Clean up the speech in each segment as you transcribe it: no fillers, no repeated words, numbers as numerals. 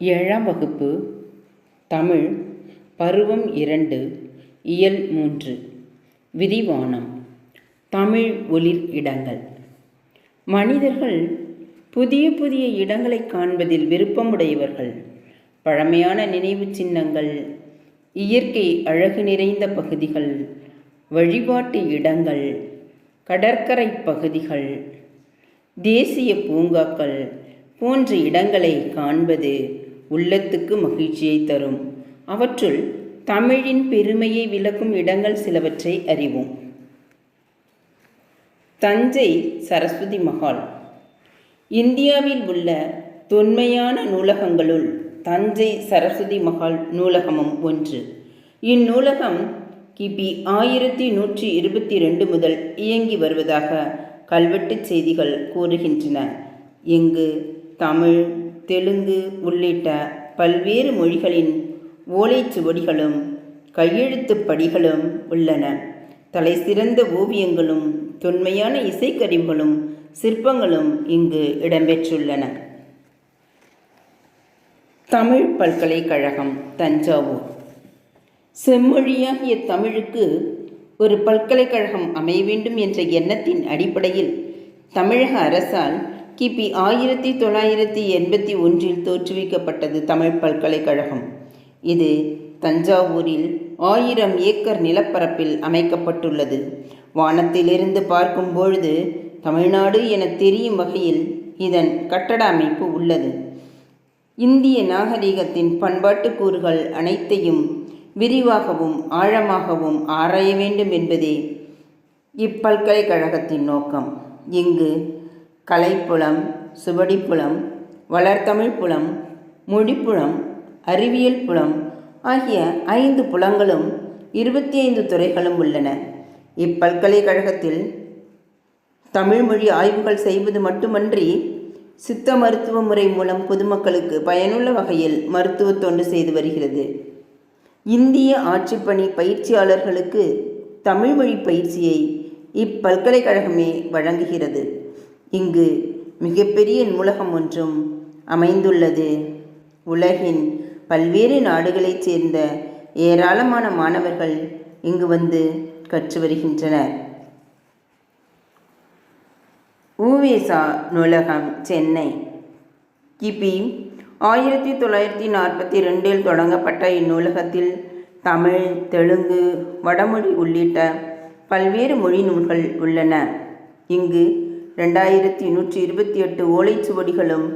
ஏழாம் வகுப்பு தமிழ் பருவம் 2 இயல் 3 விரிவானம். தமிழ் ஒளிர் இடங்கள். மனிதர்கள் புதிய புதிய இடங்களை காண்பதில் விருப்பமுடையவர்கள். பழமையான நினைவு சின்னங்கள், இயற்கை அழகு நிறைந்த பகுதிகள், வழிபாட்டு இடங்கள், கடற்கரை பகுதிகள், தேசிய பூங்காக்கள் போன்ற இடங்களை காண்பது உள்ளத்துக்கு மகிழ்ச்சியை தரும். அவற்றுள் தமிழின் பெருமையை விளக்கும் இடங்கள் சிலவற்றை அறிவோம். தஞ்சை சரஸ்வதி மஹால். இந்தியாவில் உள்ள தொன்மையான நூலகங்களுள் தஞ்சை சரஸ்வதி மஹால் நூலகமும் ஒன்று. இந்நூலகம் கிபி 1122 முதல் இயங்கி வருவதாக கல்வெட்டுச் செய்திகள் கூறுகின்றன. இங்கு தமிழ், தெலுங்கு உள்ளிட்ட பல்வேறு மொழிகளின் ஓலைச்சுவடிகளும் கையெழுத்துப் படிகளும் உள்ளன. தலைசிறந்த ஓவியங்களும் தொன்மையான இசைக்கருவிகளும் சிற்பங்களும் இங்கு இடம்பெற்றுள்ளன. தமிழ் பல்கலைக்கழகம் தஞ்சாவூர். செம்மொழியாகிய தமிழுக்கு ஒரு பல்கலைக்கழகம் அமைய வேண்டும் என்ற எண்ணத்தின் அடிப்படையில் தமிழக அரசால் கிபி 1981 தோற்றுவிக்கப்பட்டது தமிழ் பல்கலைக்கழகம். இது தஞ்சாவூரில் 1000 ஏக்கர் நிலப்பரப்பில் அமைக்கப்பட்டுள்ளது. வானத்திலிருந்து பார்க்கும் பொழுது தமிழ்நாடு என தெரியும் வகையில் இதன் கட்டட அமைப்பு உள்ளது. இந்திய நாகரிகத்தின் பண்பாட்டு கூறுகள் அனைத்தையும் விரிவாகவும் ஆழமாகவும் ஆராய வேண்டும் என்பதே இப்பல்கலைக்கழகத்தின் நோக்கம். இங்கு கலைப்புலம், சுவடிப்புலம், வளர்தமிழ் புலம், மொழிப்புலம், அறிவியல் புலம் ஆகிய 5 புலங்களும் 25 துறைகளும் உள்ளன. இப்பல்கலைக்கழகத்தில் தமிழ்மொழி ஆய்வுகள் செய்வது மட்டுமன்றி சித்த மருத்துவ முறை மூலம் பொதுமக்களுக்கு பயனுள்ள வகையில் மருத்துவ தொண்டு செய்து வருகிறது. இந்திய ஆட்சிப்பணி பயிற்சியாளர்களுக்கு தமிழ்மொழி பயிற்சியை இப்பல்கலைக்கழகமே வழங்குகிறது. இங்கு மிகப்பெரிய நூலகம் ஒன்றும் அமைந்துள்ளது. உலகின் பல்வேறு நாடுகளைச் சேர்ந்த ஏராளமான மாணவர்கள் இங்கு வந்து கற்று வருகின்றனர். உ.வே.சா நூலகம் சென்னை. கிபி 1942 தொடங்கப்பட்ட இந்நூலகத்தில் தமிழ், தெலுங்கு, வடமொழி உள்ளிட்ட பல்வேறு மொழி நூல்கள் உள்ளன. இங்கு 2128 ஓலைச்சுவடிகளும்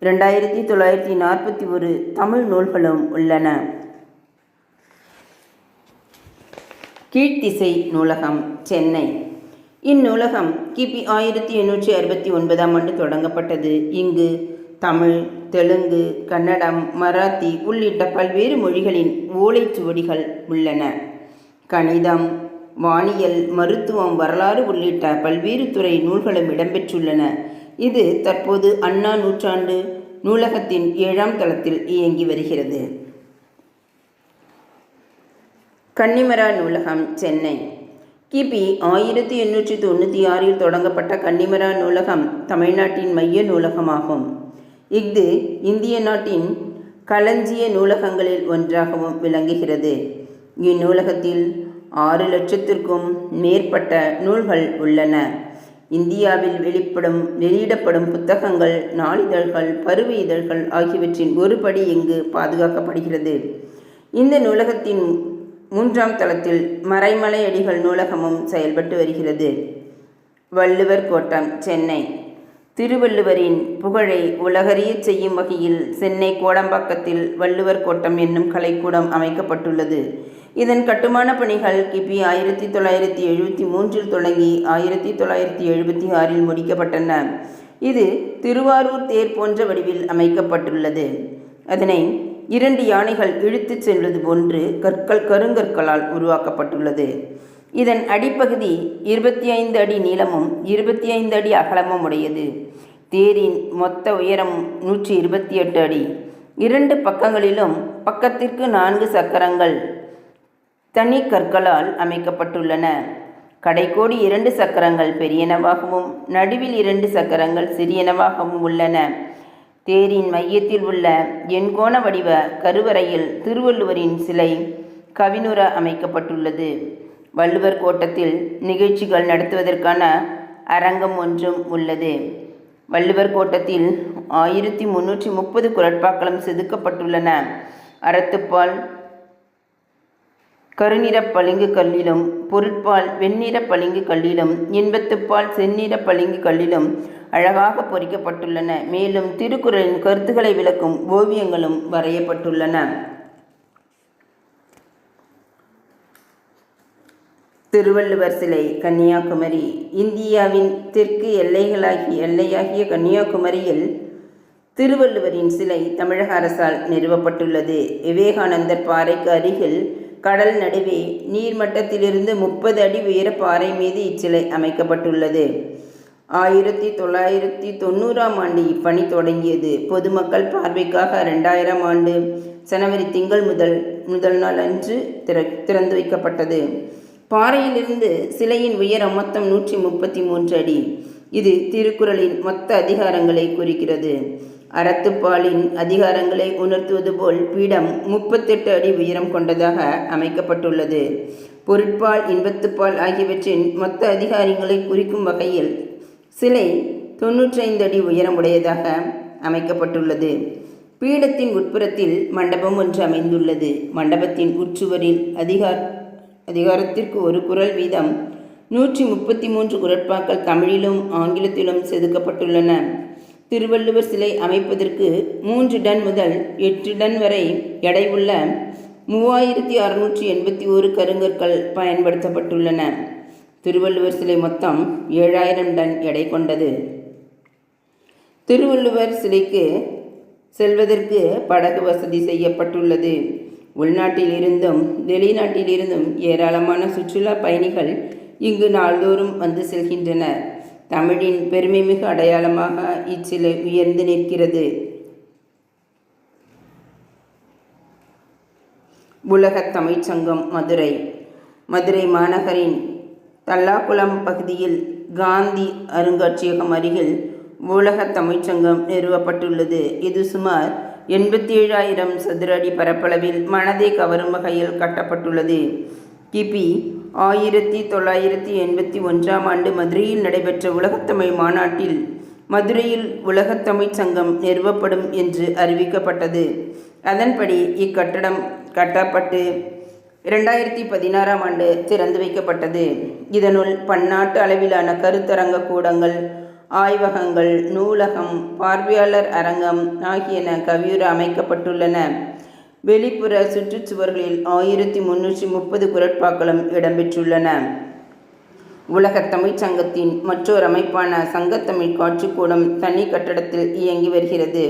2941 தமிழ் நூல்களும் உள்ளன. கீழ்த்திசை நூலகம் சென்னை. இந்நூலகம் கிபி 1869 தொடங்கப்பட்டது. இங்கு தமிழ், தெலுங்கு, கன்னடம், மராத்தி உள்ளிட்ட பல்வேறு மொழிகளின் ஓலைச்சுவடிகள் உள்ளன. கணிதம், வானியல், மருத்துவம், வரலாறு உள்ளிட்ட பல்வேறு துறை நூல்களும் இடம்பெற்றுள்ளன. இது தற்போது அண்ணா நூற்றாண்டு நூலகத்தின் 7ஆம் தளத்தில் இயங்கி வருகிறது. கன்னிமரா நூலகம் சென்னை. கிபி 1896 தொடங்கப்பட்ட கன்னிமரா நூலகம் தமிழ்நாட்டின் மைய நூலகமாகும். இஃது இந்திய நாட்டின் களஞ்சிய நூலகங்களில் ஒன்றாகவும் விளங்குகிறது. இந்நூலகத்தில் 6 லட்சத்திற்கும் மேற்பட்ட நூல்கள் உள்ளன. இந்தியாவில் வெளியிடப்படும் புத்தகங்கள், நாளிதழ்கள், பருவ இதழ்கள் ஆகியவற்றின் ஒரு படி இங்கு பாதுகாக்கப்படுகிறது. இந்த நூலகத்தின் 3ஆம் தளத்தில் மறைமலை அடிகள் நூலகமும் செயல்பட்டு வருகிறது. வள்ளுவர் கோட்டம் சென்னை. திருவள்ளுவரின் புகழை உலகறியச் செய்யும் வகையில் சென்னை கோடம்பாக்கத்தில் வள்ளுவர் கோட்டம் என்னும் கலைக்கூடம் அமைக்கப்பட்டுள்ளது. இதன் கட்டுமான பணிகள் கிபி 1973 தொடங்கி 1976 முடிக்கப்பட்டன. இது திருவாரூர் தேர் போன்ற வடிவில் அமைக்கப்பட்டுள்ளது. அதனை 2 யானைகள் இழுத்துச் செல்வது போன்று கருங்கற்களால் உருவாக்கப்பட்டுள்ளது. இதன் அடிப்பகுதி 25 அடி நீளமும் 25 அடி அகலமும் உடையது. தேரின் மொத்த உயரம் 128 அடி. 2 பக்கங்களிலும் பக்கத்திற்கு 4 சக்கரங்கள் தனி கற்களால் அமைக்கப்பட்டுள்ளன. கடைக்கோடி 2 சக்கரங்கள் பெரியனவாகவும் நடுவில் 2 சக்கரங்கள் சிறியனவாகவும் உள்ளன. தேரின் மையத்தில் உள்ள எண்கோண வடிவ கருவறையில் திருவள்ளுவரின் சிலை கவினுற அமைக்கப்பட்டுள்ளது. வள்ளுவர் கோட்டத்தில் நிகழ்ச்சிகள் நடத்துவதற்கான அரங்கம் ஒன்றும் உள்ளது. வள்ளுவர் கோட்டத்தில் 1330 குறட்பாக்களும் செதுக்கப்பட்டுள்ளன. அறத்துப்பால் கருநிற பளிங்கு கல்லிலும், பொருட்பால் வெண்ணிற பளிங்கு கல்லிலும், இன்பத்துப்பால் செந்நிற பளிங்கு கல்லிலும் அழகாக பொறிக்கப்பட்டுள்ளன. மேலும் திருக்குறளின் கருத்துக்களை விளக்கும் ஓவியங்களும் வரையப்பட்டுள்ளன. திருவள்ளுவர் சிலை கன்னியாகுமரி. இந்தியாவின் தெற்கு எல்லையாகிய கன்னியாகுமரியில் திருவள்ளுவரின் சிலை தமிழக அரசால் நிறுவப்பட்டுள்ளது. விவேகானந்தர் பாறைக்கு அருகில் கடல் நடுவே நீர்மட்டத்திலிருந்து 30 அடி உயர பாறை மீது இச்சிலை அமைக்கப்பட்டுள்ளது. 1990ஆம் ஆண்டு இப்பணி தொடங்கியது. பொதுமக்கள் பார்வைக்காக 2000ஆம் ஆண்டு ஜனவரி திங்கள் முதல் நாள் அன்று திறந்து வைக்கப்பட்டது. பாறையிலிருந்து சிலையின் உயரம் மொத்தம் 133 அடி. இது திருக்குறளின் மொத்த அதிகாரங்களை குறிக்கிறது. அறத்துப்பாலின் அதிகாரங்களை உணர்த்துவது போல் பீடம் 38 அடி உயரம் கொண்டதாக அமைக்கப்பட்டுள்ளது. பொருட்பால் இன்பத்துப்பால் ஆகியவற்றின் மொத்த அதிகாரங்களை குறிக்கும் வகையில் சிலை 95 அடி உயரமுடையதாக அமைக்கப்பட்டுள்ளது. பீடத்தின் உட்புறத்தில் மண்டபம் ஒன்று அமைந்துள்ளது. மண்டபத்தின் உட்சுவரில் அதிகாரத்திற்கு ஒரு குறள் வீதம் 133 குறட்பாக்கள் தமிழிலும் ஆங்கிலத்திலும் செதுக்கப்பட்டுள்ளன. திருவள்ளுவர் சிலை அமைப்பதற்கு 3 டன் முதல் 8 டன் வரை எடை உள்ள 3681 கருங்கற்கள் பயன்படுத்தப்பட்டுள்ளன. திருவள்ளுவர் சிலை மொத்தம் 7000 டன் எடை கொண்டது. திருவள்ளுவர் சிலைக்கு செல்வதற்கு படகு வசதி செய்யப்பட்டுள்ளது. உள்நாட்டில் இருந்தும் வெளிநாட்டிலிருந்தும் ஏராளமான சுற்றுலா பயணிகள் இங்கு நாள்தோறும் வந்து செல்கின்றனர். தமிழின் பெருமைமிகு அடையாளமாக இச்சிலை உயர்ந்து நிற்கிறது. உலகத் தமிழ்ச் சங்கம் மதுரை. மதுரை மாநகரின் தல்லாக்குளம் பகுதியில் காந்தி அருங்காட்சியகம் அருகில் உலகத் தமிழ்ச் சங்கம் நிறுவப்பட்டுள்ளது. இது சுமார் 87,000 சதுர அடி பரப்பளவில் மனதை கவரும் வகையில் கட்டப்பட்டுள்ளது. கிபி 1981ஆம் ஆண்டு மதுரையில் நடைபெற்ற உலகத்தமிழ் மாநாட்டில் மதுரையில் உலகத்தமிழ்ச் சங்கம் நிறுவப்படும் என்று அறிவிக்கப்பட்டது. அதன்படி இக்கட்டடம் கட்டப்பட்டு 2016ஆம் ஆண்டு திறந்து வைக்கப்பட்டது. இதனுள் பன்னாட்டு அளவிலான கருத்தரங்க கூடங்கள், ஆய்வகங்கள், நூலகம், பார்வையாளர் அரங்கம் ஆகியன கவியுற அமைக்கப்பட்டுள்ளன. வெளிப்புற சுற்றுச்சுவர்களில் 1330 குறட்பாக்களும் இடம்பெற்றுள்ளன. உலகத் தமிழ்ச் சங்கத்தின் மற்றொரு அமைப்பான சங்கத்தமிழ் காட்சிக்கூடம் தனி கட்டடத்தில் இயங்கி வருகிறது.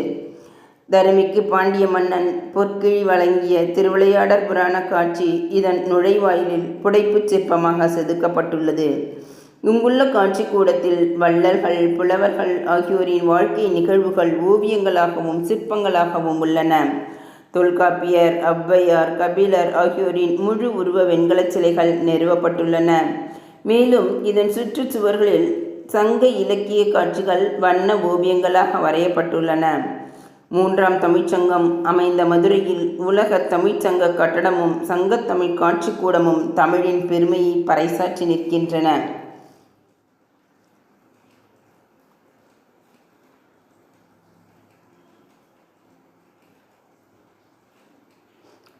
தருமிக்கு பாண்டிய மன்னன் பொற்கிழி வழங்கிய திருவிளையாடற் புராண காட்சி இதன் நுழைவாயிலில் புடைப்புச் சிற்பமாக செதுக்கப்பட்டுள்ளது. இங்குள்ள காட்சிக்கூடத்தில் வள்ளல்கள், புலவர்கள் ஆகியோரின் வாழ்க்கை நிகழ்வுகள் ஓவியங்களாகவும் சிற்பங்களாகவும் உள்ளன. தொல்காப்பியர், ஔவையார், கபிலர் ஆகியோரின் முழு உருவ வெண்கலச் சிலைகள் நிறுவப்பட்டுள்ளன. மேலும் இதன் சுற்றுச்சுவர்களில் சங்க இலக்கிய காட்சிகள் வண்ண ஓவியங்களாக வரையப்பட்டுள்ளன. 3ஆம் தமிழ்ச்சங்கம் அமைந்த மதுரையில் உலகத் தமிழ்ச்சங்க கட்டடமும் சங்கத்தமிழ் காட்சிக்கூடமும் தமிழின் பெருமையை பறைசாற்றி நிற்கின்றன.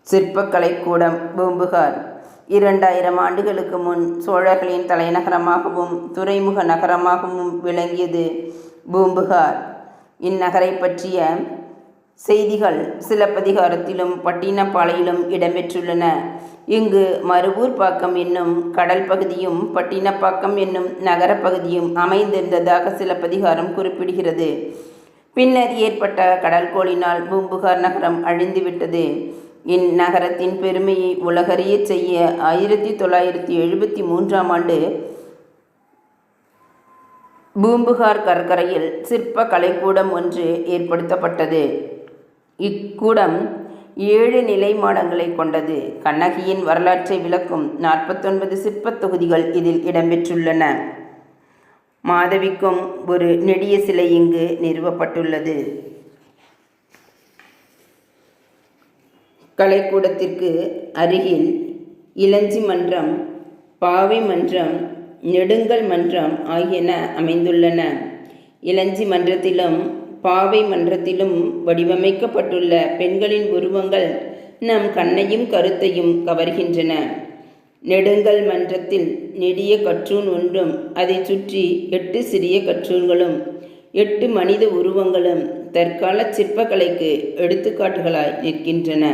சிற்பக்கலைக்கூடம் பூம்புகார். 2000 ஆண்டுகளுக்கு முன் சோழர்களின் தலைநகரமாகவும் துறைமுக நகரமாகவும் விளங்கியது பூம்புகார். இந்நகரை பற்றிய செய்திகள் சிலப்பதிகாரத்திலும் பட்டினப்பாலையிலும் இடம்பெற்றுள்ளன. இங்கு மருவூர்பாக்கம் என்னும் கடல் பகுதியும் பட்டினப்பாக்கம் என்னும் நகரப்பகுதியும் அமைந்திருந்ததாக சிலப்பதிகாரம் குறிப்பிடுகிறது. பின்னர் ஏற்பட்ட கடல்கோளினால் பூம்புகார் நகரம் அழிந்துவிட்டது. இந்நகரத்தின் பெருமையை உலகறிய செய்ய 1973ஆம் ஆண்டு பூம்புகார் கடற்கரையில் சிற்ப கலைக்கூடம் ஒன்று ஏற்படுத்தப்பட்டது. இக்கூடம் 7 நிலை மாடங்களை கொண்டது. கண்ணகியின் வரலாற்றை விளக்கும் 49 சிற்பத் தொகுதிகள் இதில் இடம்பெற்றுள்ளன. மாதவிக்கும் ஒரு நெடிய சிலை இங்கு நிறுவப்பட்டுள்ளது. கலைக்கூடத்திற்கு அருகில் இளஞ்சி மன்றம், பாவை மன்றம், நெடுங்கல் மன்றம் ஆகியன அமைந்துள்ளன. இளஞ்சி மன்றத்திலும் பாவை மன்றத்திலும் வடிவமைக்கப்பட்டுள்ள பெண்களின் உருவங்கள் நம் கண்ணையும் கருத்தையும் கவர்கின்றன. நெடுங்கல் மன்றத்தில் நெடிய கற்றூன் ஒன்றும் அதை சுற்றி 8 சிறிய கற்றூன்களும் 8 மனித உருவங்களும் தற்கால சிற்பக்கலைக்கு எடுத்துக்காட்டுகளாய் நிற்கின்றன.